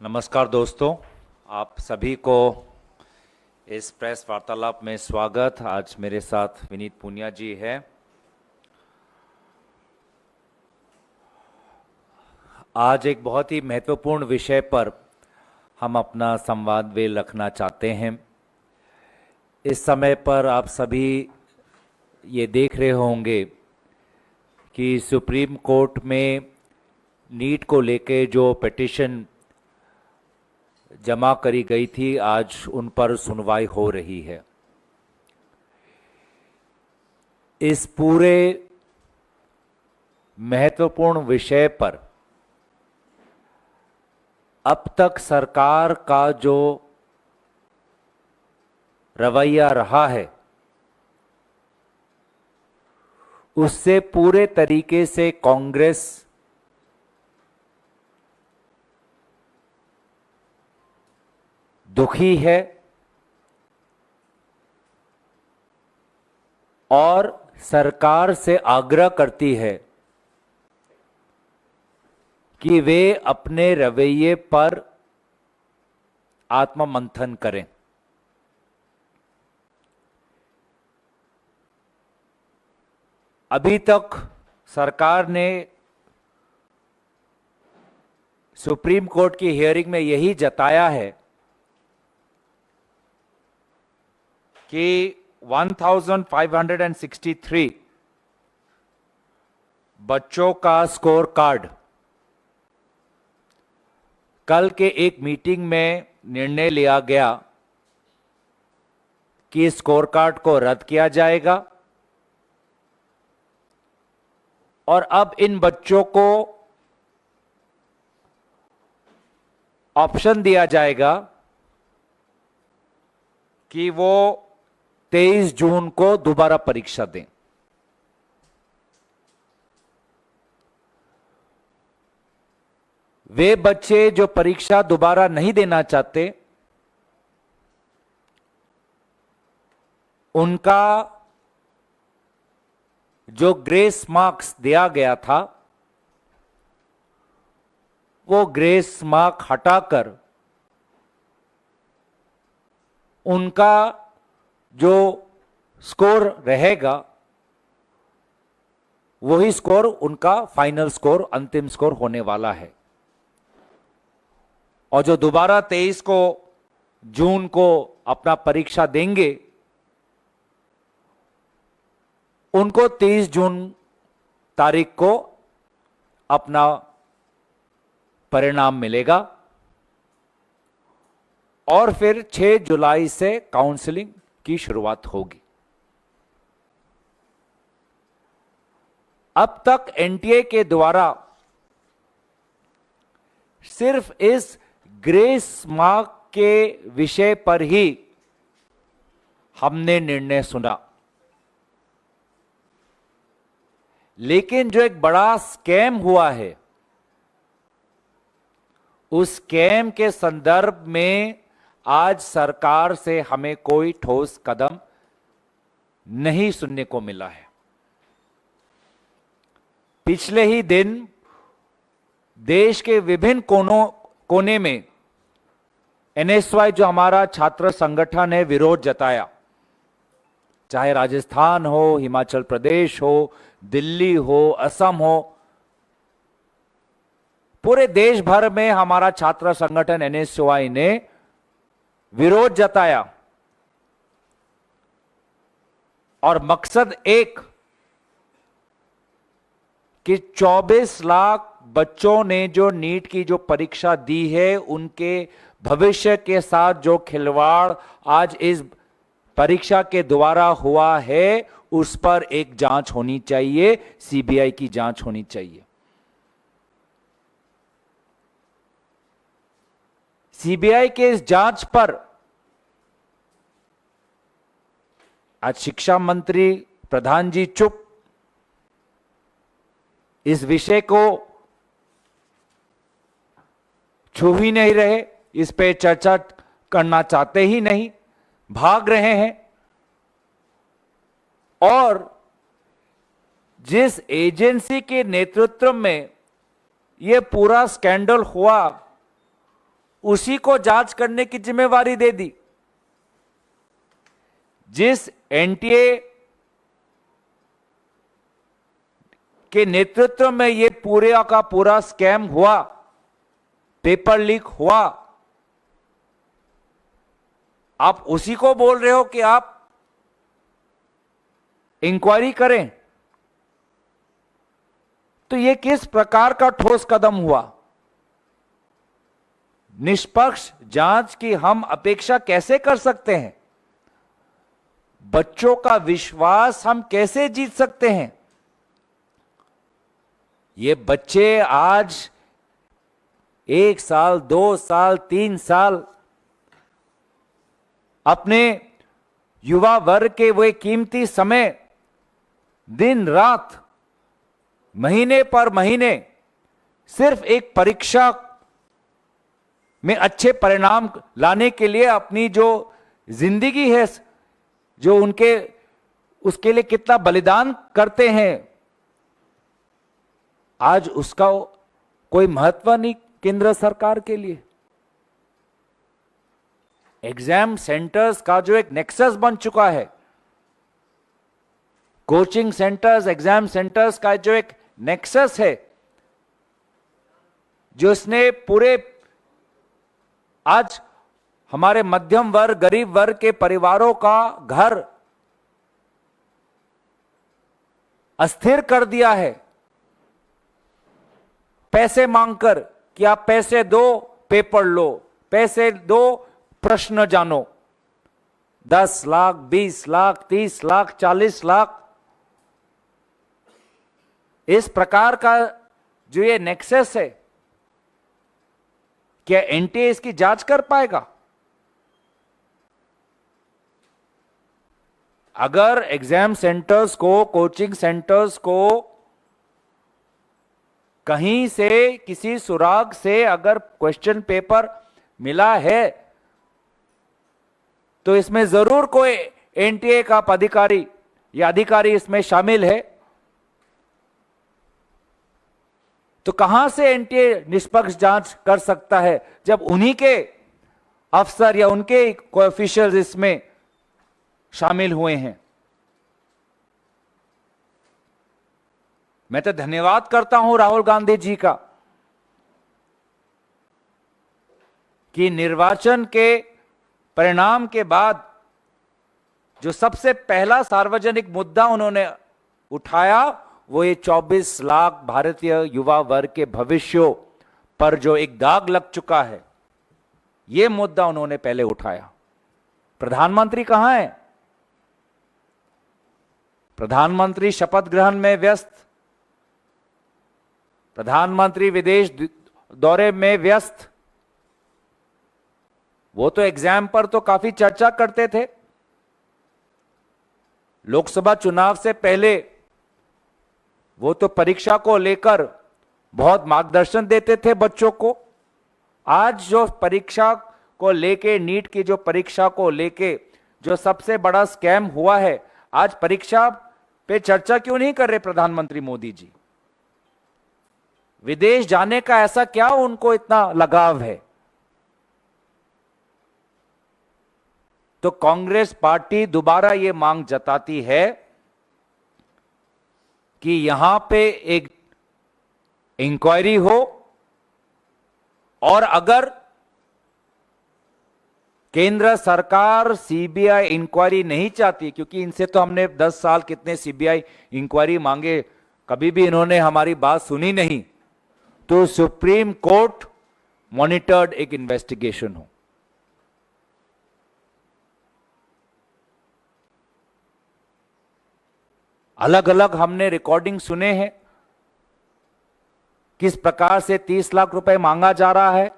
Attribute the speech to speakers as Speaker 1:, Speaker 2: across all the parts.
Speaker 1: नमस्कार दोस्तों, आप सभी को इस प्रेस वार्तालाप में स्वागत। आज मेरे साथ विनीत पूनिया जी है। आज एक बहुत ही महत्वपूर्ण विषय पर हम अपना संवाद वे रखना चाहते हैं। इस समय पर आप सभी ये देख रहे होंगे कि सुप्रीम कोर्ट में नीट को लेके जो पिटीशन जमा करी गई थी, आज उन पर सुनवाई हो रही है। इस पूरे महत्वपूर्ण विषय पर अब तक सरकार का जो रवैया रहा है, उससे पूरे तरीके से कांग्रेस दुखी है और सरकार से आग्रह करती है कि वे अपने रवैये पर आत्ममंथन करें। अभी तक सरकार ने सुप्रीम कोर्ट की हियरिंग में यही जताया है कि 1563 बच्चों का स्कोर कार्ड कल के एक मीटिंग में निर्णय लिया गया कि स्कोर कार्ड को रद्द किया जाएगा और अब इन बच्चों को ऑप्शन दिया जाएगा कि वो 23 जून को दोबारा परीक्षा दें। वे बच्चे जो परीक्षा दोबारा नहीं देना चाहते, उनका जो ग्रेस मार्क्स दिया गया था, वो ग्रेस मार्क हटाकर उनका जो स्कोर रहेगा वही स्कोर उनका फाइनल स्कोर, अंतिम स्कोर होने वाला है। और जो दोबारा 23 को जून को अपना परीक्षा देंगे, उनको 23 जून तारीख को अपना परिणाम मिलेगा और फिर 6 जुलाई से काउंसलिंग की शुरुआत होगी। अब तक एनटीए के द्वारा सिर्फ इस ग्रेस मार्क के विषय पर ही हमने निर्णय सुना, लेकिन जो एक बड़ा स्कैम हुआ है, उस स्कैम के संदर्भ में आज सरकार से हमें कोई ठोस कदम नहीं सुनने को मिला है। पिछले ही दिन देश के विभिन्न कोने में एनएसवाई जो हमारा छात्र संगठन है, विरोध जताया। चाहे राजस्थान हो, हिमाचल प्रदेश हो, दिल्ली हो, असम हो, पूरे देश भर में हमारा छात्र संगठन एनएसवाई ने विरोध जताया और मकसद एक कि 24 लाख बच्चों ने जो नीट की जो परीक्षा दी है, उनके भविष्य के साथ जो खिलवाड़ आज इस परीक्षा के द्वारा हुआ है, उस पर एक जांच होनी चाहिए, सीबीआई की जांच होनी चाहिए। सीबीआई के इस जांच पर आज शिक्षा मंत्री प्रधान जी चुप, इस विषय को छू ही नहीं रहे, इस पे चर्चा करना चाहते ही नहीं, भाग रहे हैं। और जिस एजेंसी के नेतृत्व में यह पूरा स्कैंडल हुआ, उसी को जांच करने की जिम्मेवारी दे दी। जिस एनटीए के नेतृत्व में ये पूरे का पूरा स्कैम हुआ, पेपर लीक हुआ, आप उसी को बोल रहे हो कि आप इंक्वायरी करें। तो ये किस प्रकार का ठोस कदम हुआ? निष्पक्ष जांच की हम अपेक्षा कैसे कर सकते हैं? बच्चों का विश्वास हम कैसे जीत सकते हैं? ये बच्चे आज 1 साल, 2 साल, 3 साल अपने युवा वर्ग के वो कीमती समय दिन रात, महीने पर महीने सिर्फ एक परीक्षा में अच्छे परिणाम लाने के लिए अपनी जो जिंदगी है, जो उनके उसके लिए कितना बलिदान करते हैं, आज उसका कोई महत्व नहीं केंद्र सरकार के लिए। एग्जाम सेंटर्स का जो एक नेक्सस बन चुका है, कोचिंग सेंटर्स, एग्जाम सेंटर्स का जो एक नेक्सस है, जो इसने पूरे आज हमारे मध्यम वर्ग, गरीब वर्ग के परिवारों का घर अस्थिर कर दिया है। पैसे मांगकर कि आप पैसे दो, पेपर लो, पैसे दो, प्रश्न जानो। 10 लाख, 20 लाख, 30 लाख, 40 लाख, इस प्रकार का जो ये नेक्सस है, क्या एनटीए इसकी जांच कर पाएगा? अगर एग्जाम सेंटर्स को, कोचिंग सेंटर्स को कहीं से किसी सुराग से अगर क्वेश्चन पेपर मिला है, तो इसमें जरूर कोई एनटीए का अधिकारी या अधिकारी इसमें शामिल है। तो कहां से एनटीए निष्पक्ष जांच कर सकता है जब उन्हीं के अफसर या उनके ऑफिशियल्स इसमें शामिल हुए हैं? मैं तो धन्यवाद करता हूं राहुल गांधी जी का कि निर्वाचन के परिणाम के बाद जो सबसे पहला सार्वजनिक मुद्दा उन्होंने उठाया, वो ये 24 लाख भारतीय युवा वर्ग के भविष्यों पर जो एक दाग लग चुका है, ये मुद्दा उन्होंने पहले उठाया। प्रधानमंत्री कहां है? प्रधानमंत्री शपथ ग्रहण में व्यस्त, प्रधानमंत्री विदेश दौरे में व्यस्त। वो तो एग्जाम पर तो काफी चर्चा करते थे। लोकसभा चुनाव से पहले वो तो परीक्षा को लेकर बहुत मार्गदर्शन देते थे बच्चों को। आज जो परीक्षा को लेके, नीट की जो परीक्षा को लेके जो सबसे बड़ा स्कैम हुआ है, आज परीक्षा पे चर्चा क्यों नहीं कर रहे प्रधानमंत्री मोदी जी? विदेश जाने का ऐसा क्या उनको इतना लगाव है? तो कांग्रेस पार्टी दोबारा ये मांग जताती है कि यहां पे एक इंक्वायरी हो, और अगर केंद्र सरकार सीबीआई इंक्वायरी नहीं चाहती, क्योंकि इनसे तो हमने 10 साल कितने सीबीआई इंक्वायरी मांगे, कभी भी इन्होंने हमारी बात सुनी नहीं, तो सुप्रीम कोर्ट मॉनिटर्ड एक इन्वेस्टिगेशन हो। अलग अलग हमने रिकॉर्डिंग सुने हैं किस प्रकार से 30 लाख रुपए मांगा जा रहा है।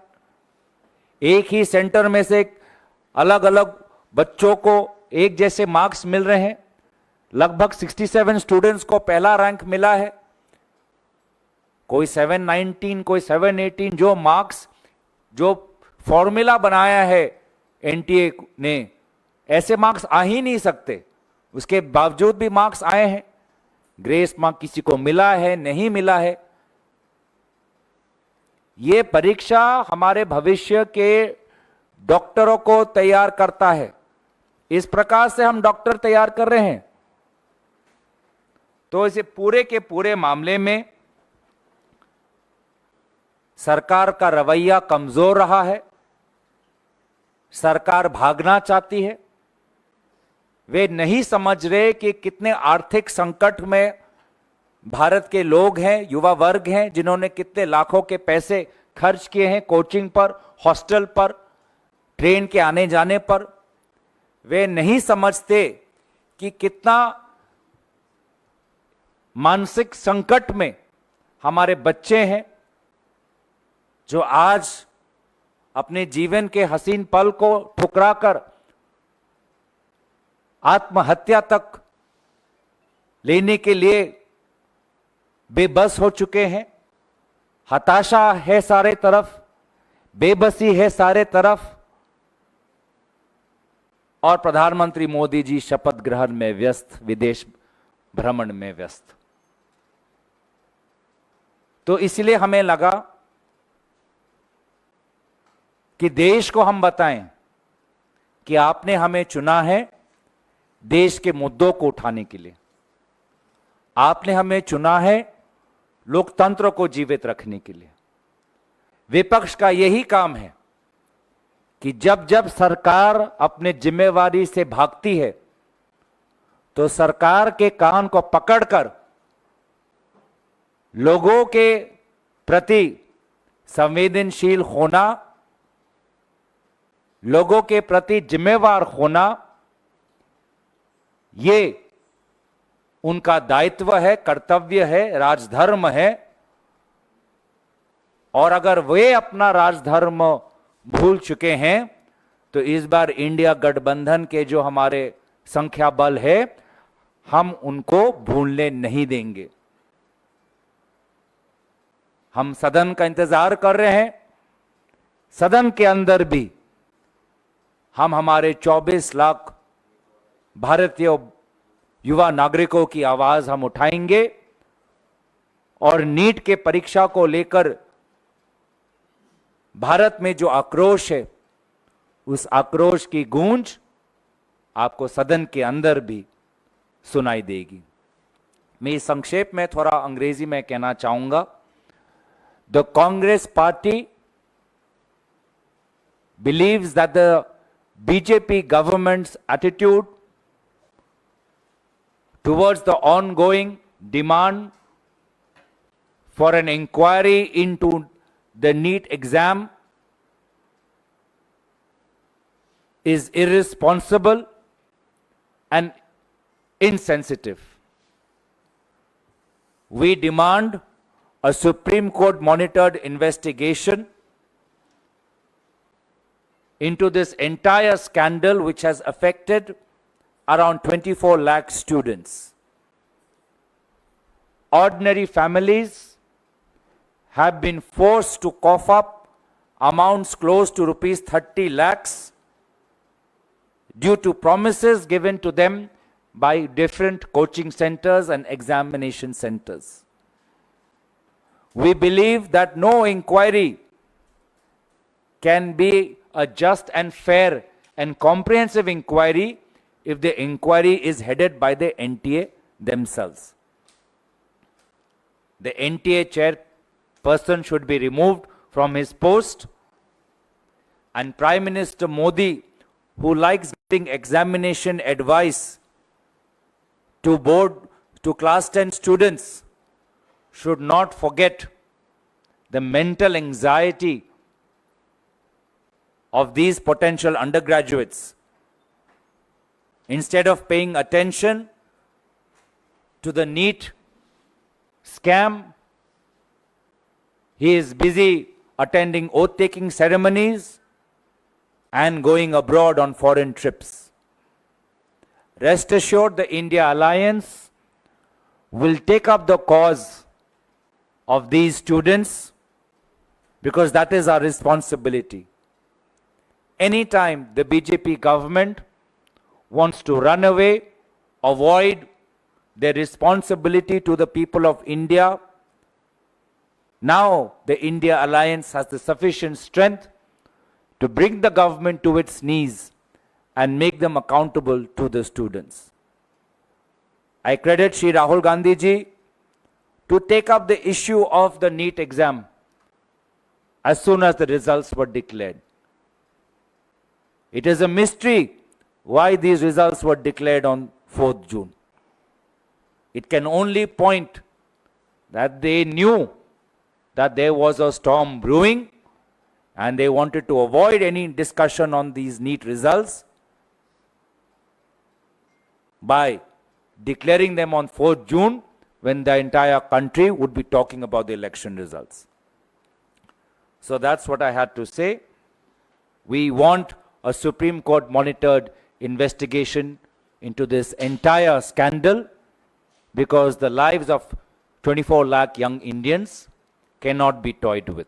Speaker 1: एक ही सेंटर में से अलग अलग बच्चों को एक जैसे मार्क्स मिल रहे हैं। लगभग 67 स्टूडेंट्स को पहला रैंक मिला है, कोई 719, कोई 718। जो मार्क्स, जो फॉर्मूला बनाया है एनटीए ने, ऐसे मार्क्स आ ही नहीं सकते। उसके बावजूद भी मार्क्स आए हैं। ग्रेस मार्क किसी को मिला है, नहीं मिला है। ये परीक्षा हमारे भविष्य के डॉक्टरों को तैयार करता है। इस प्रकार से हम डॉक्टर तैयार कर रहे हैं। तो इसे पूरे के पूरे मामले में सरकार का रवैया कमजोर रहा है। सरकार भागना चाहती है। वे नहीं समझ रहे कि कितने आर्थिक संकट में भारत के लोग हैं, युवा वर्ग हैं, जिन्होंने कितने लाखों के पैसे खर्च किए हैं कोचिंग पर, हॉस्टल पर, ट्रेन के आने जाने पर। वे नहीं समझते कि कितना मानसिक संकट में हमारे बच्चे हैं, जो आज अपने जीवन के हसीन पल को ठुकराकर आत्महत्या तक लेने के लिए बेबस हो चुके हैं। हताशा है सारे तरफ, बेबसी है सारे तरफ, और प्रधानमंत्री मोदी जी शपथ ग्रहण में व्यस्त, विदेश भ्रमण में व्यस्त। तो इसलिए हमें लगा कि देश को हम बताएं कि आपने हमें चुना है देश के मुद्दों को उठाने के लिए। आपने हमें चुना है लोकतंत्र को जीवित रखने के लिए। विपक्ष का यही काम है कि जब जब सरकार अपने जिम्मेवारी से भागती है तो सरकार के कान को पकड़कर लोगों के प्रति संवेदनशील होना, लोगों के प्रति जिम्मेवार होना, ये उनका दायित्व है, कर्तव्य है, राजधर्म है। और अगर वे अपना राजधर्म भूल चुके हैं तो इस बार इंडिया गठबंधन के जो हमारे संख्या बल है, हम उनको भूलने नहीं देंगे। हम सदन का इंतजार कर रहे हैं। सदन के अंदर भी हम हमारे 24 लाख भारतीय युवा नागरिकों की आवाज हम उठाएंगे और नीट के परीक्षा को लेकर भारत में जो आक्रोश है, उस आक्रोश की गूंज आपको सदन के अंदर भी सुनाई देगी। मैं संक्षेप में थोड़ा अंग्रेजी में कहना चाहूंगा। The Congress party believes that the BJP government's attitude towards the ongoing demand for an inquiry into the NEET exam is irresponsible and insensitive. We demand a Supreme Court monitored investigation into this entire scandal which has affected around 24 lakh students. Ordinary families have been forced to cough up amounts close to rupees 30 lakhs due to promises given to them by different coaching centers and examination centers. We believe that no inquiry can be a just and fair and comprehensive inquiry if the inquiry is headed by the NTA themselves. The NTA chairperson should be removed from his post, and Prime Minister Modi, who likes giving examination advice to class 10 students, should not forget the mental anxiety of these potential undergraduates. Instead of paying attention to the NEET scam, he is busy attending oath-taking ceremonies and going abroad on foreign trips. Rest assured, the India Alliance will take up the cause of these students because that is our responsibility. Anytime the BJP government wants to run away, avoid their responsibility to the people of India, Now the India Alliance has the sufficient strength to bring the government to its knees and make them accountable to the students. I credit Shri Rahul Gandhi ji to take up the issue of the NEET exam as soon as the results were declared. It is a mystery why these results were declared on 4th June. It can only point that they knew that there was a storm brewing and they wanted to avoid any discussion on these NEET results by declaring them on 4th June when the entire country would be talking about the election results. So that's what I had to say. We want a Supreme Court monitored investigation into this entire scandal because the lives of 24 lakh young Indians cannot be toyed with.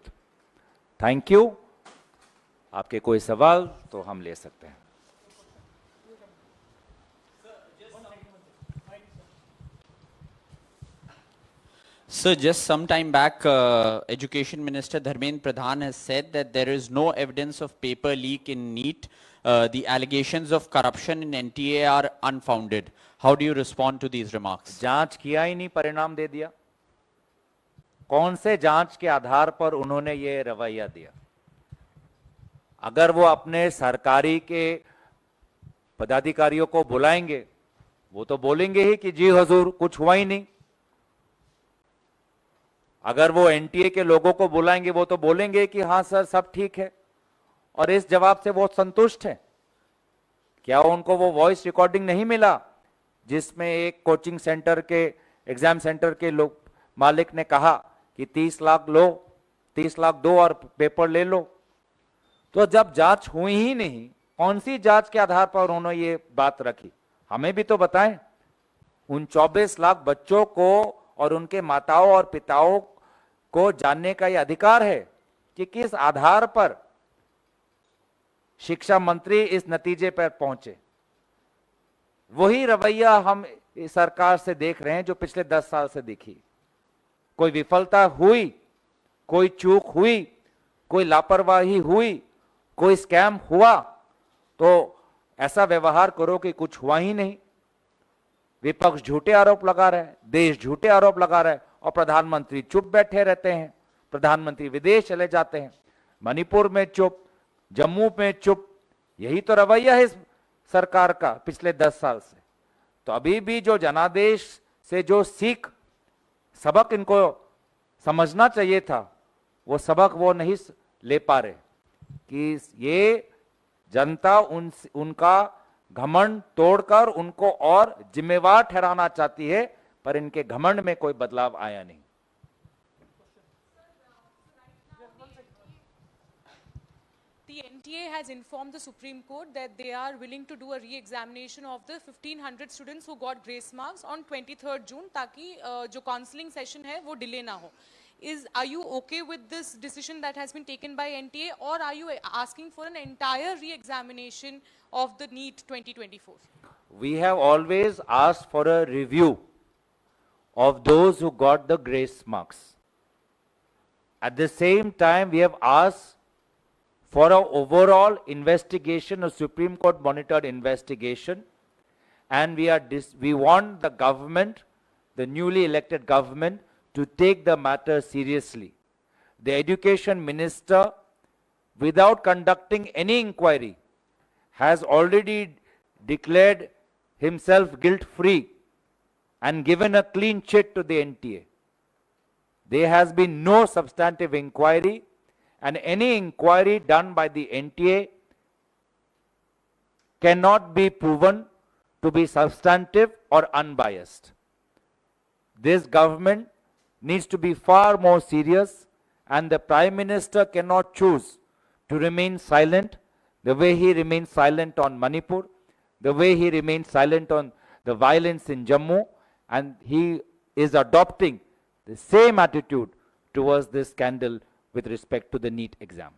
Speaker 1: Thank you. आपके कोई सवाल तो हम ले सकते हैं.
Speaker 2: So just some time back, Education Minister Dharmendra Pradhan has said that there is no evidence of paper leak in NEET. The allegations of corruption in NTA are unfounded. How do you respond to these remarks?
Speaker 1: जांच किया ही नहीं, परिणाम दे दिया. कौन से जांच के आधार पर उन्होंने ये रवैया दिया? अगर वो अपने सरकारी के पदाधिकारियों को बुलाएंगे, वो तो बोलेंगे ही कि जी हुजूर कुछ हुआ ही नहीं. अगर वो एनटीए के लोगों को बुलाएंगे, वो तो बोलेंगे कि हां सर सब ठीक है. और इस जवाब से वो संतुष्ट हैं. क्या उनको वो वॉइस रिकॉर्डिंग नहीं मिला जिसमें एक कोचिंग सेंटर के एग्जाम सेंटर के लोग मालिक ने कहा कि 30 लाख लो, 30 लाख दो और पेपर ले लो? तो जब जांच हुई ही नहीं, कौन सी जांच के आधार पर उन्होंने ये बात रखी? हमें भी तो बताएं. उन 24 लाख बच्चों को और उनके माताओं और पिताओं को जानने का यह अधिकार है कि किस आधार पर शिक्षा मंत्री इस नतीजे पर पहुंचे. वही रवैया हम इस सरकार से देख रहे हैं जो पिछले 10 साल से दिखी. कोई विफलता हुई, कोई चूक हुई, कोई लापरवाही हुई, कोई स्कैम हुआ तो ऐसा व्यवहार करो कि कुछ हुआ ही नहीं. विपक्ष झूठे आरोप लगा रहा है, देश झूठे आरोप लगा रहा है और प्रधानमंत्री चुप बैठे रहते हैं. प्रधानमंत्री विदेश चले जाते हैं, मणिपुर में चुप, जम्मू में चुप. यही तो रवैया है इस सरकार का पिछले 10 साल से. तो अभी भी जो जनादेश से जो सीख सबक इनको समझना चाहिए था, वो सबक वो नहीं ले पा रहे कि ये जनता उनका घमंड तोड़कर उनको और जिम्मेवार ठहराना चाहती है, पर इनके घमंड में कोई बदलाव आया नहीं.
Speaker 3: The NTA has informed the Supreme Court that they are willing to do a re-examination of the 1500 students who got grace marks on 23rd June ताकि जो counseling session है वो delay ना हो. Are you okay with this decision that has been taken by NTA, or are you asking for an entire re-examination of the NEET 2024?
Speaker 1: We have always asked for a review of those who got the grace marks. At the same time, we have asked for an overall investigation, a Supreme Court monitored investigation, and we want the government, the newly elected government, to take the matter seriously. The education minister, without conducting any inquiry, has already declared himself guilt-free and given a clean chit to the NTA. There has been no substantive inquiry, and any inquiry done by the NTA cannot be proven to be substantive or unbiased. This government needs to be far more serious, and the Prime Minister cannot choose to remain silent the way he remained silent on Manipur, the way he remained silent on the violence in Jammu, and he is adopting the same attitude towards this scandal with respect to the NEET exam.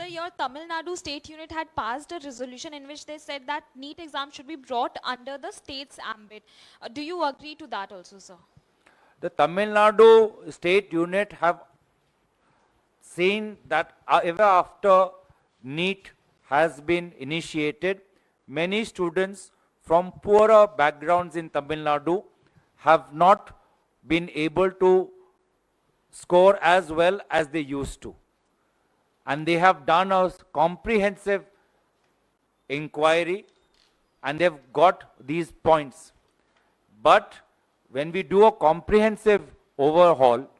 Speaker 4: Sir, your Tamil Nadu state unit had passed a resolution in which they said that NEET exam should be brought under the state's ambit. Do you agree to that also, sir?
Speaker 1: The Tamil Nadu state unit have seen that ever after NEET has been initiated, many students from poorer backgrounds in Tamil Nadu have not been able to score as well as they used to. And they have done a comprehensive inquiry and they've got these points. But when we do a comprehensive overhaul,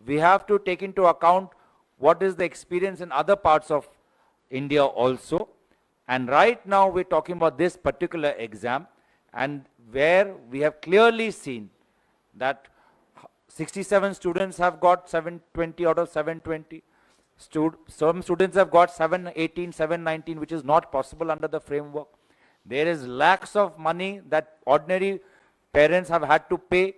Speaker 1: we have to take into account what is the experience in other parts of India also. And right now we're talking about this particular exam, and where we have clearly seen that 67 students have got 720 out of 720. Some students have got 718, 719, which is not possible under the framework. There is lakhs of money that ordinary parents have had to pay.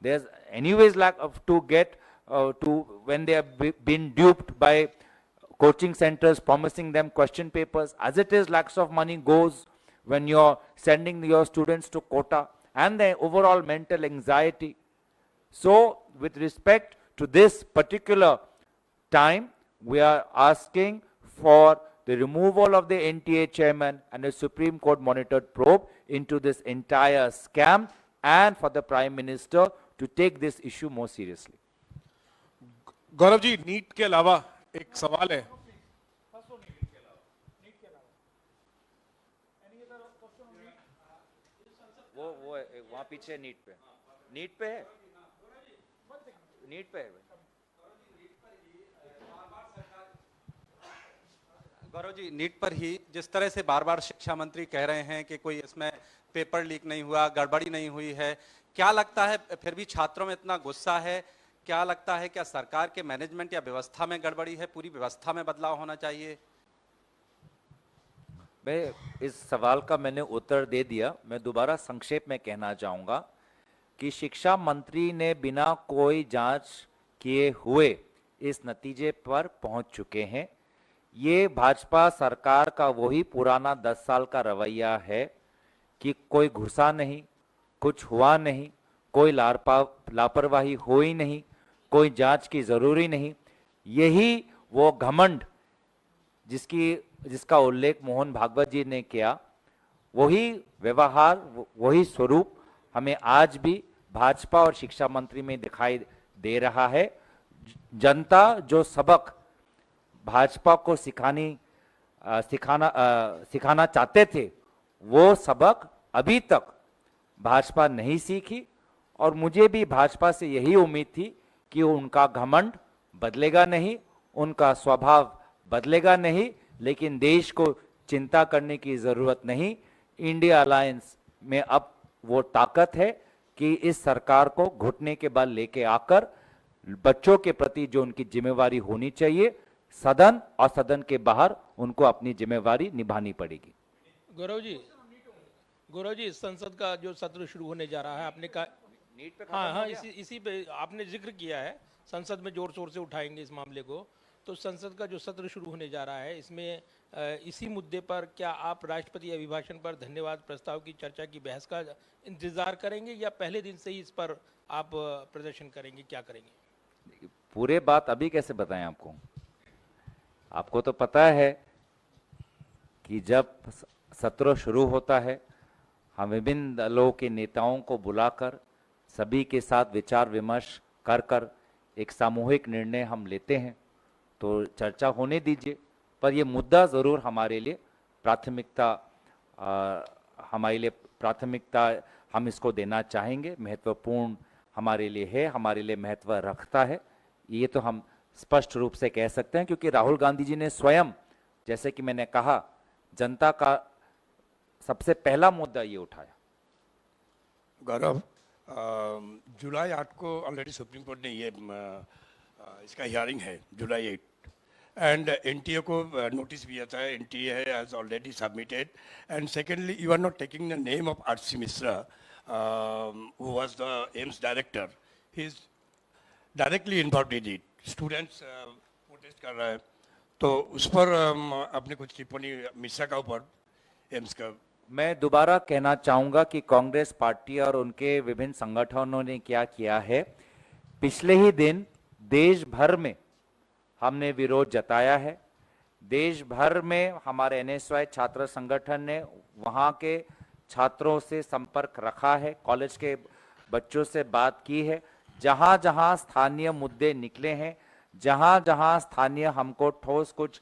Speaker 1: There's anyways lack of to get to when they have been duped by coaching centers promising them question papers. As it is, lakhs of money goes when you're sending your students to quota, and the overall mental anxiety. So with respect to this particular time, we are asking for the removal of the NTA chairman and a Supreme Court monitored probe into this entire scam, and for the Prime Minister to take this issue more seriously.
Speaker 5: Gaurav ji, NEET के अलावा एक सवाल है।
Speaker 1: वो वहाँ पीछे NEET पे है, नीट पे है।
Speaker 6: गौरव जी, नीट पर ही जिस तरह से बार बार शिक्षा मंत्री कह रहे हैं कि कोई इसमें पेपर लीक नहीं हुआ, गड़बड़ी नहीं हुई है, क्या लगता है फिर भी छात्रों में इतना गुस्सा है? क्या लगता है क्या सरकार के मैनेजमेंट या व्यवस्था में गड़बड़ी है? पूरी व्यवस्था में बदलाव होना चाहिए?
Speaker 1: मैं इस सवाल का मैंने उत्तर दे दिया। मैं दोबारा संक्षेप में कहना चाहूँगा कि शिक्षा मंत्री ने बिना कोई जांच किए हुए इस नतीजे पर पहुंच चुके हैं। ये भाजपा सरकार का वही पुराना 10 साल का रवैया है कि कोई घुसा नहीं, कुछ हुआ नहीं, कोई लापरवाही हो ही नहीं, कोई जांच की जरूरी नहीं। यही वो घमंड जिसका उल्लेख मोहन भागवत जी ने किया, वही व्यवहार, वही स्वरूप हमें आज भी भाजपा और शिक्षा मंत्री में दिखाई दे रहा है। जनता जो सबक भाजपा को सिखाना चाहते थे, वो सबक अभी तक भाजपा नहीं सीखी, और मुझे भी भाजपा से यही उम्मीद थी कि उनका घमंड बदलेगा नहीं, उनका स्वभाव बदलेगा नहीं, लेकिन देश को चिंता करने की जरूरत नहीं। इंडिया अलायंस में अब वो ताकत है कि इस सरकार को घुटने के बल लेके आकर बच्चों के प्रति जो उनकी जिम्मेवारी होनी चाहिए, सदन और सदन के बाहर उनको अपनी जिम्मेवारी निभानी पड़ेगी।
Speaker 7: गौरव जी, संसद का जो सत्र शुरू होने जा रहा है, आपने कहा
Speaker 1: नीट पे
Speaker 7: हाँ, इसी पे आपने जिक्र किया है, संसद में जोर शोर से उठाएंगे इस मामले को। तो संसद का जो सत्र शुरू होने जा रहा है, इसमें इसी मुद्दे पर क्या आप राष्ट्रपति अभिभाषण पर धन्यवाद प्रस्ताव की चर्चा की बहस का इंतजार करेंगे, या पहले दिन से ही इस पर आप प्रदर्शन करेंगे? क्या करेंगे?
Speaker 1: पूरे बात अभी कैसे बताएं आपको? आपको तो पता है कि जब सत्र शुरू होता है, हम विभिन्न दलों के नेताओं को बुलाकर सभी के साथ विचार विमर्श कर एक सामूहिक निर्णय हम लेते हैं। तो चर्चा होने दीजिए, पर ये मुद्दा ज़रूर हमारे लिए प्राथमिकता हम इसको देना चाहेंगे। महत्वपूर्ण हमारे लिए है, हमारे लिए महत्व रखता है, ये तो हम स्पष्ट रूप से कह सकते हैं, क्योंकि राहुल गांधी जी ने स्वयं, जैसे कि मैंने कहा, जनता का सबसे पहला मुद्दा ये उठाया।
Speaker 8: गौरव, जुलाई 8 को ऑलरेडी सुप्रीम कोर्ट ने ये इसका हियरिंग है, जुलाई 8, एंड एनटीए को नोटिस भी आता है, NTA has already submitted, and secondly you are not taking the name of RC Mishra who was the AIIMS director, he is directly involved in it. Students protest कर रहा है, तो उस पर आपने कुछ टिप्पणी मिश्रा का ऊपर एम्स का
Speaker 1: मैं दोबारा कहना चाहूंगा कि कांग्रेस पार्टी और उनके विभिन्न संगठनों ने क्या किया है। पिछले ही दिन देश भर में हमने विरोध जताया है। देश भर में हमारे एनएसवाई छात्र संगठन ने वहां के छात्रों से संपर्क रखा है, कॉलेज के बच्चों से बात की है। जहां जहां स्थानीय मुद्दे निकले हैं, जहां जहां स्थानीय हमको ठोस कुछ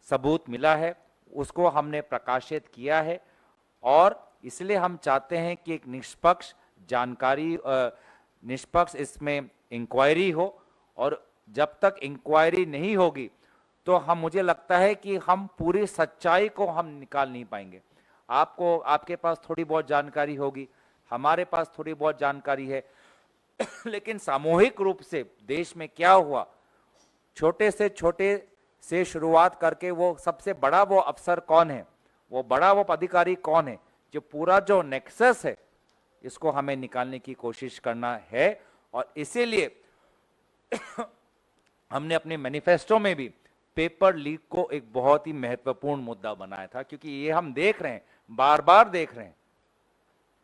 Speaker 1: सबूत मिला है, उसको हमने प्रकाशित किया है। और इसलिए हम चाहते हैं कि एक निष्पक्ष जानकारी, निष्पक्ष इसमें इंक्वायरी हो। और जब तक इंक्वायरी नहीं होगी तो मुझे लगता है कि हम पूरी सच्चाई को हम निकाल नहीं पाएंगे। आपके पास थोड़ी बहुत जानकारी होगी, हमारे पास थोड़ी बहुत जानकारी है, लेकिन सामूहिक रूप से देश में क्या हुआ, छोटे से शुरुआत करके वो सबसे बड़ा वो अफसर कौन है, वो बड़ा वो अधिकारी कौन है, जो पूरा जो नेक्सस है, इसको हमें निकालने की कोशिश करना है। और इसीलिए हमने अपने मैनिफेस्टो में भी पेपर लीक को एक बहुत ही महत्वपूर्ण मुद्दा बनाया था, क्योंकि ये हम देख रहे हैं, बार बार देख रहे हैं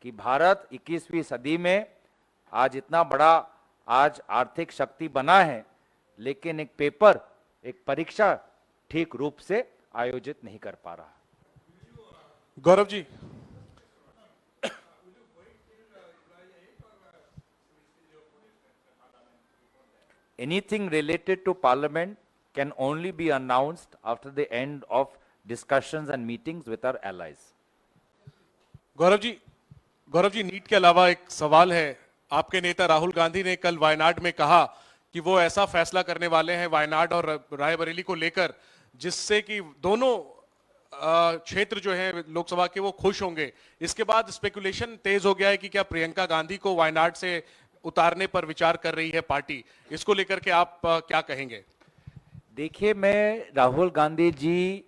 Speaker 1: कि भारत 21वीं सदी में आज इतना बड़ा आज आर्थिक शक्ति बना है, लेकिन एक पेपर, एक परीक्षा ठीक रूप से आयोजित नहीं कर पा रहा।
Speaker 5: Gaurav ji,
Speaker 1: Anything related to parliament can only be announced after the end of discussions and meetings with our allies.
Speaker 5: Gaurav ji, NEET के अलावा एक सवाल है। आपके नेता राहुल गांधी ने कल वायनाड में कहा कि वो ऐसा फैसला करने वाले हैं वायनाड और रायबरेली को लेकर, जिससे कि दोनों क्षेत्र जो है लोकसभा के वो खुश होंगे। इसके बाद स्पेकुलेशन तेज हो गया है कि क्या प्रियंका गांधी को वायनाड से उतारने पर विचार कर रही है पार्टी। इसको लेकर के आप क्या कहेंगे?
Speaker 1: देखिए, मैं राहुल गांधी जी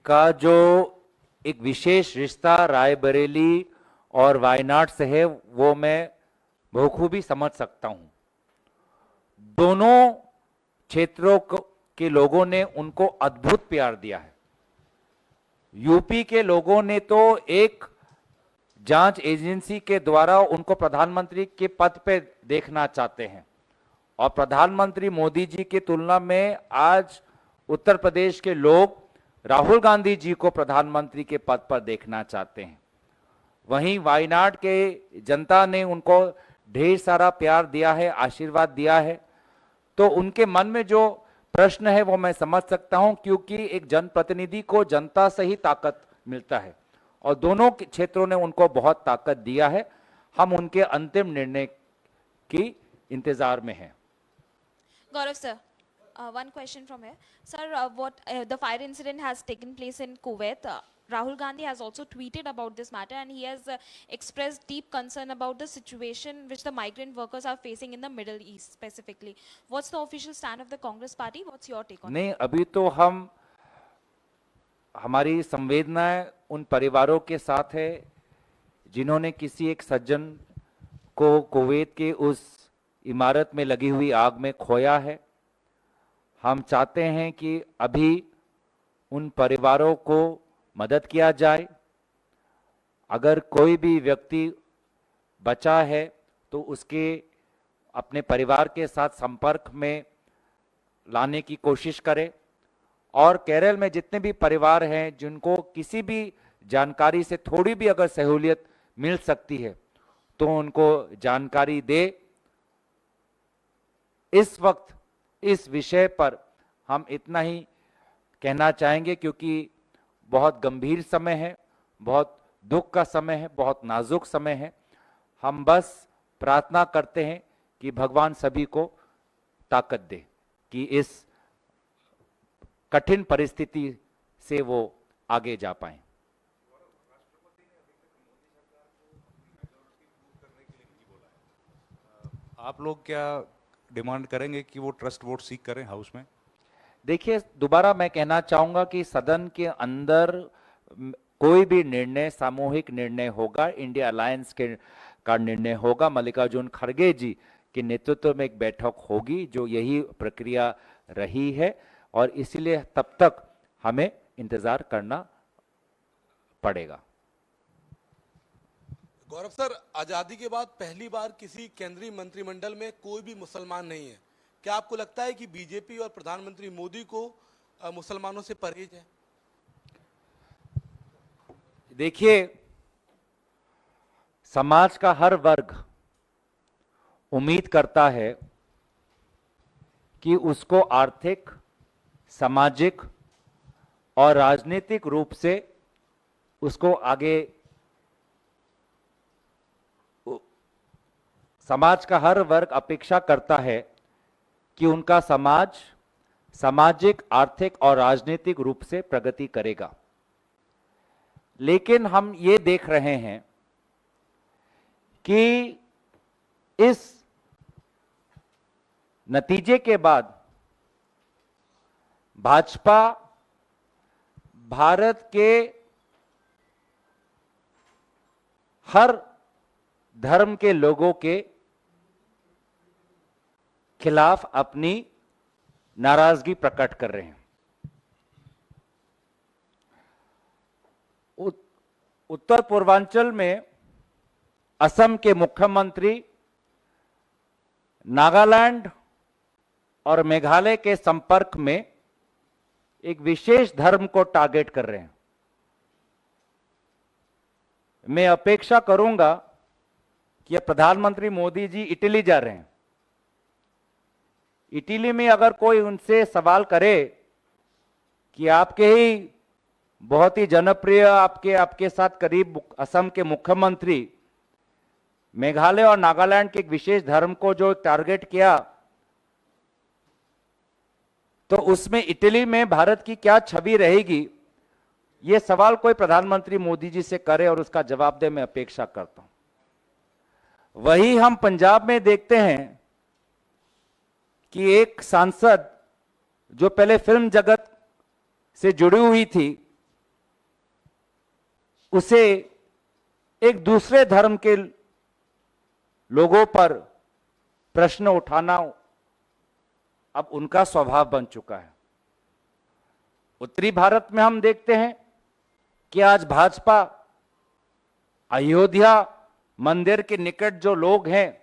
Speaker 1: का जो एक विशेष रिश्ता रायबरेली और वायनाड से है, वो मैं बखूबी समझ सकता हूं। दोनों क्षेत्रों के लोगों ने उनको अद्भुत प्यार दिया है। यूपी के लोगों ने तो एक जांच एजेंसी के द्वारा उनको प्रधानमंत्री के पद पे देखना चाहते हैं, और प्रधानमंत्री मोदी जी की तुलना में आज उत्तर प्रदेश के लोग राहुल गांधी जी को प्रधानमंत्री के पद पर देखना चाहते हैं। वहीं वायनाड के जनता ने उनको ढेर सारा प्यार दिया है, आशीर्वाद दिया है। तो उनके मन में जो प्रश्न है वो मैं समझ सकता हूं, क्योंकि एक जनप्रतिनिधि को जनता से ही ताकत मिलता है, और दोनों क्षेत्रों ने उनको बहुत ताकत दिया है। हम उनके अंतिम निर्णय की इंतजार में हैं।
Speaker 4: Gaurav sir, one question from here. Sir, the fire incident has taken place in Kuwait. Rahul Gandhi has also tweeted about this matter, and he has expressed deep concern about the situation which the migrant workers are facing in the Middle East specifically. What's the official stand of the Congress party? What's your take on it?
Speaker 1: नहीं, अभी तो हमारी संवेदनाएं उन परिवारों के साथ है जिन्होंने किसी एक सज्जन को कुवैत के उस इमारत में लगी हुई आग में खोया है। हम चाहते हैं कि अभी उन परिवारों को मदद किया जाए। अगर कोई भी व्यक्ति बचा है तो उसके अपने परिवार के साथ संपर्क में लाने की कोशिश करें। और केरल में जितने भी परिवार हैं जिनको किसी भी जानकारी से थोड़ी भी अगर सहूलियत मिल सकती है तो उनको जानकारी दे। इस वक्त इस विषय पर हम इतना ही कहना चाहेंगे, क्योंकि बहुत गंभीर समय है, बहुत दुख का समय है, बहुत नाजुक समय है। हम बस प्रार्थना करते हैं कि भगवान सभी को ताकत दे कि इस कठिन परिस्थिति से वो आगे जा पाएं।
Speaker 9: आप लोग क्या डिमांड करेंगे कि वो ट्रस्ट वोट सीक करें हाउस में?
Speaker 1: देखिए, दोबारा मैं कहना चाहूंगा कि सदन के अंदर कोई भी निर्णय सामूहिक निर्णय होगा, इंडिया अलायंस का निर्णय होगा। मल्लिकार्जुन खड़गे जी के नेतृत्व में एक बैठक होगी, जो यही प्रक्रिया रही है। और इसीलिए तब तक हमें इंतजार करना पड़ेगा।
Speaker 10: गौरव सर, आजादी के बाद पहली बार किसी केंद्रीय मंत्रिमंडल में कोई भी मुसलमान नहीं है। क्या आपको लगता है कि बीजेपी और प्रधानमंत्री मोदी को मुसलमानों से परहेज है?
Speaker 1: देखिए, समाज का हर वर्ग उम्मीद करता है कि उसको आर्थिक, सामाजिक और राजनीतिक रूप से उसको आगे, समाज का हर वर्ग अपेक्षा करता है कि उनका समाज सामाजिक, आर्थिक और राजनीतिक रूप से प्रगति करेगा। लेकिन हम ये देख रहे हैं कि इस नतीजे के बाद भाजपा भारत के हर धर्म के लोगों के खिलाफ अपनी नाराजगी प्रकट कर रहे हैं। उत्तर पूर्वांचल में असम के मुख्यमंत्री नागालैंड और मेघालय के संपर्क में एक विशेष धर्म को टारगेट कर रहे हैं। मैं अपेक्षा करूंगा कि प्रधानमंत्री मोदी जी इटली जा रहे हैं। इटली में अगर कोई उनसे सवाल करे कि आपके ही बहुत ही जनप्रिय, आपके साथ करीब असम के मुख्यमंत्री मेघालय और नागालैंड के एक विशेष धर्म को जो टारगेट किया, तो उसमें इटली में भारत की क्या छवि रहेगी, यह सवाल कोई प्रधानमंत्री मोदी जी से करे और उसका जवाब दे, मैं अपेक्षा करता हूं। वही हम पंजाब में देखते हैं कि एक सांसद जो पहले फिल्म जगत से जुड़ी हुई थी, उसे एक दूसरे धर्म के लोगों पर प्रश्न उठाना अब उनका स्वभाव बन चुका है। उत्तरी भारत में हम देखते हैं कि आज भाजपा अयोध्या मंदिर के निकट जो लोग हैं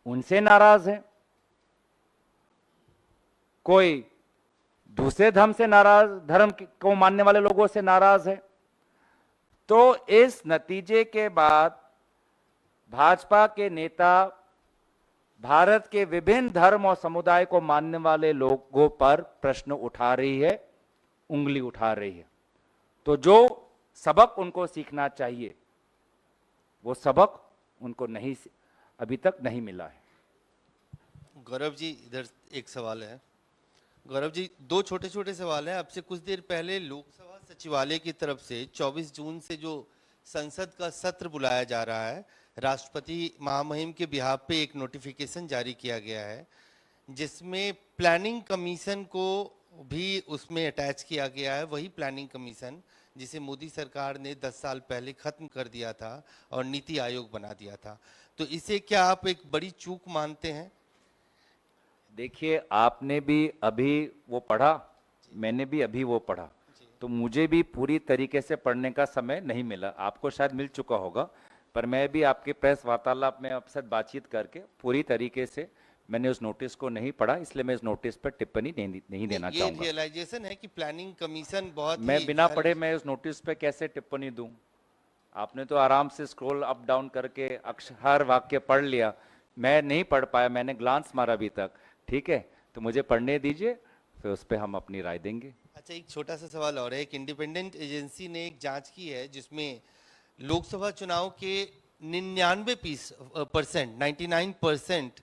Speaker 1: उनसे नाराज है, कोई दूसरे धर्म से नाराज, धर्म को मानने वाले लोगों से नाराज है। तो इस नतीजे के बाद भाजपा के नेता भारत के विभिन्न धर्म और समुदाय को मानने वाले लोगों पर प्रश्न उठा रही है, उंगली उठा रही है। तो जो सबक उनको सीखना चाहिए, वो सबक उनको अभी तक नहीं मिला है।
Speaker 11: गौरव जी, इधर एक सवाल है। गौरव जी, दो छोटे छोटे सवाल हैं। आपसे कुछ देर पहले लोकसभा सचिवालय की तरफ से 24 जून से जो संसद का सत्र बुलाया जा रहा है, राष्ट्रपति महामहिम के बिहाफ पे एक नोटिफिकेशन जारी किया गया है, जिसमें प्लानिंग कमीशन को भी उसमें अटैच किया गया है। वही प्लानिंग कमीशन जिसे मोदी सरकार ने 10 साल पहले खत्म कर दिया था और नीति आयोग बना दिया था। तो इसे क्या आप एक बड़ी चूक मानते हैं?
Speaker 1: देखिए, आपने भी अभी वो पढ़ा, मैंने भी अभी वो पढ़ा, तो मुझे भी पूरी तरीके से पढ़ने का समय नहीं मिला। आपको शायद मिल चुका होगा, पर मैं भी आपके प्रेस वार्तालाप में आपसे बातचीत करके पूरी तरीके से मैंने उस नोटिस को नहीं पढ़ा, इसलिए मैं इस नोटिस पर टिप्पणी नहीं देना चाहूंगा।
Speaker 11: ये रियलाइजेशन है कि प्लानिंग कमीशन बहुत
Speaker 1: मैं बिना पढ़े मैं उस नोटिस पे कैसे टिप्पणी दूं? आपने तो आराम से स्क्रॉल अप डाउन करके हर वाक्य पढ़ लिया, मैं नहीं पढ़ पाया, मैंने ग्लांस मारा अभी तक। ठीक है, तो मुझे पढ़ने दीजिए, फिर उस पर हम अपनी राय देंगे।
Speaker 11: अच्छा, एक छोटा सा सवाल और है। एक इंडिपेंडेंट एजेंसी ने एक जांच की है जिसमें लोकसभा चुनाव के 99%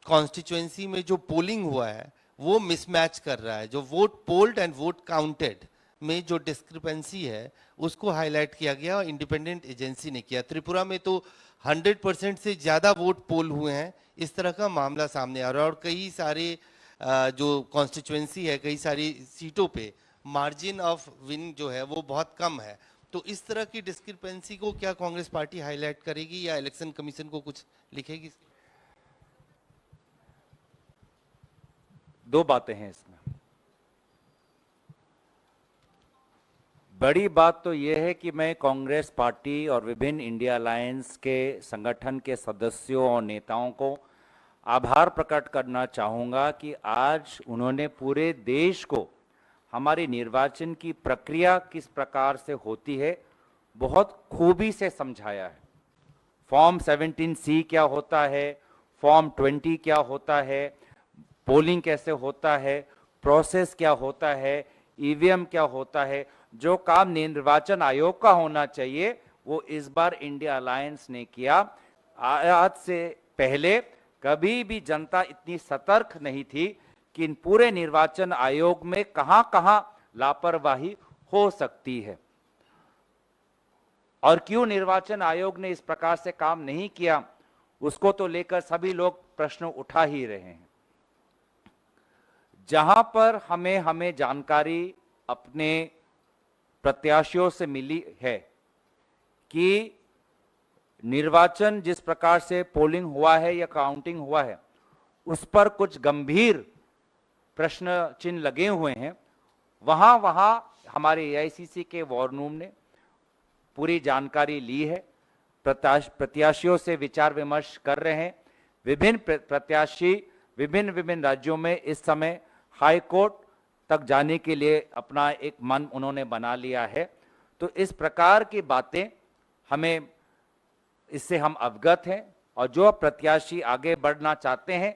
Speaker 11: कॉन्स्टिट्यूएंसी में जो पोलिंग हुआ है वो मिसमैच कर रहा है। जो vote polled and vote counted में जो डिस्क्रिपेंसी है उसको हाईलाइट किया गया और इंडिपेंडेंट एजेंसी ने किया। त्रिपुरा में तो 100% से ज़्यादा वोट पोल हुए हैं। इस तरह का मामला सामने आ रहा है और कई सारे जो कॉन्स्टिट्यूएंसी है, कई सारी सीटों पे मार्जिन ऑफ विन जो है वो बहुत कम है। तो इस तरह की डिस्क्रिपेंसी को क्या कांग्रेस पार्टी हाईलाइट करेगी या इलेक्शन कमीशन को कुछ लिखेगी?
Speaker 1: दो बातें हैं इसमें। बड़ी बात तो यह है कि मैं कांग्रेस पार्टी और विभिन्न इंडिया अलायंस के संगठन के सदस्यों और नेताओं को आभार प्रकट करना चाहूँगा कि आज उन्होंने पूरे देश को हमारी निर्वाचन की प्रक्रिया किस प्रकार से होती है बहुत खूबी से समझाया है। फॉर्म 17C क्या होता है, फॉर्म 20 क्या होता है, पोलिंग कैसे होता है, प्रोसेस क्या होता है, ईवीएम क्या होता है। जो काम निर्वाचन आयोग का होना चाहिए वो इस बार इंडिया अलायंस ने किया। आज से पहले कभी भी जनता इतनी सतर्क नहीं थी कि इन पूरे निर्वाचन आयोग में कहां-कहां लापरवाही हो सकती है और क्यों निर्वाचन आयोग ने इस प्रकार से काम नहीं किया, उसको तो लेकर सभी लोग प्रश्न उठा ही रहे हैं। जहां पर हमें जानकारी अपने प्रत्याशियों से मिली है कि निर्वाचन जिस प्रकार से पोलिंग हुआ है या काउंटिंग हुआ है उस पर कुछ गंभीर प्रश्न चिन्ह लगे हुए हैं, वहां हमारे एआईसीसी के वॉर रूम ने पूरी जानकारी ली है, प्रत्याशियों से विचार विमर्श कर रहे हैं। विभिन्न प्रत्याशी विभिन्न राज्यों में इस समय हाई कोर्ट तक जाने के लिए अपना एक मन उन्होंने बना लिया है। तो इस प्रकार की बातें हमें इससे हम अवगत हैं और जो प्रत्याशी आगे बढ़ना चाहते हैं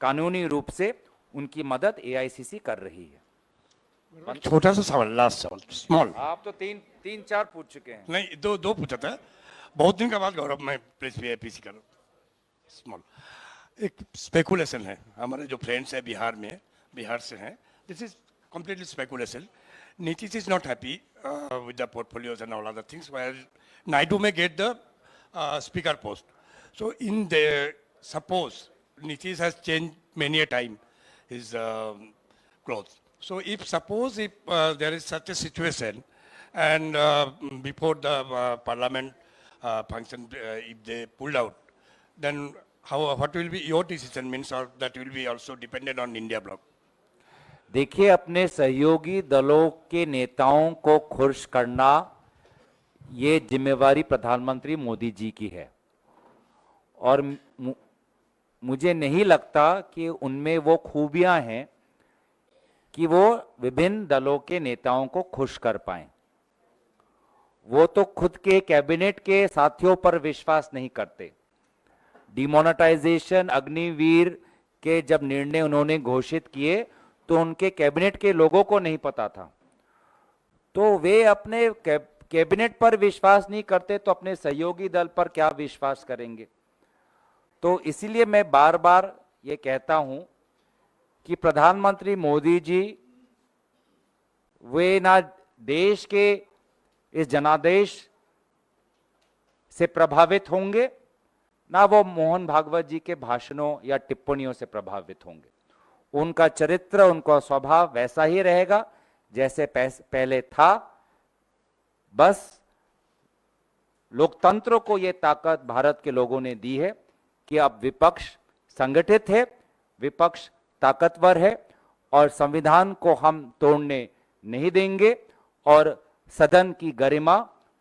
Speaker 1: कानूनी रूप से उनकी मदद एआईसीसी कर रही है।
Speaker 8: छोटा सा सवाल, लास्ट सवाल, स्मॉल।
Speaker 1: आप तो तीन चार पूछ चुके हैं।
Speaker 8: नहीं, दो पूछा था। बहुत दिन के बाद गौरव मैं प्रेस पीसी कर स्मॉल एक स्पेकुलेशन है। हमारे जो फ्रेंड्स है बिहार से हैं, this is completely speculation. Nitish is not happy with the portfolios and all other things, where Naidu may get the speaker post. So in the, suppose Nitish has changed many a time his clothes. So if there is such a situation and before the parliament function, if they pulled out, then what will be your decision, means, or that will be also dependent on India bloc?
Speaker 1: देखिए, अपने सहयोगी दलों के नेताओं को खुश करना ये जिम्मेवारी प्रधानमंत्री मोदी जी की है और मुझे नहीं लगता कि उनमें वो खूबियां हैं कि वो विभिन्न दलों के नेताओं को खुश कर पाएं। वो तो खुद के कैबिनेट के साथियों पर विश्वास नहीं करते। डिमोनेटाइजेशन, अग्निवीर के जब निर्णय उन्होंने घोषित किए तो उनके कैबिनेट के लोगों को नहीं पता था, तो वे अपने कैबिनेट पर विश्वास नहीं करते तो अपने सहयोगी दल पर क्या विश्वास करेंगे। तो इसीलिए मैं बार बार ये कहता हूं कि प्रधानमंत्री मोदी जी वे ना देश के इस जनादेश से प्रभावित होंगे, ना वो मोहन भागवत जी के भाषणों या टिप्पणियों से प्रभावित होंगे। उनका चरित्र, उनका स्वभाव वैसा ही रहेगा जैसे पहले था। बस लोकतंत्र को ये ताकत भारत के लोगों ने दी है कि अब विपक्ष संगठित है, विपक्ष ताकतवर है और संविधान को हम तोड़ने नहीं देंगे और सदन की गरिमा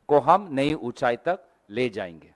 Speaker 1: को हम नई ऊंचाई तक ले जाएंगे।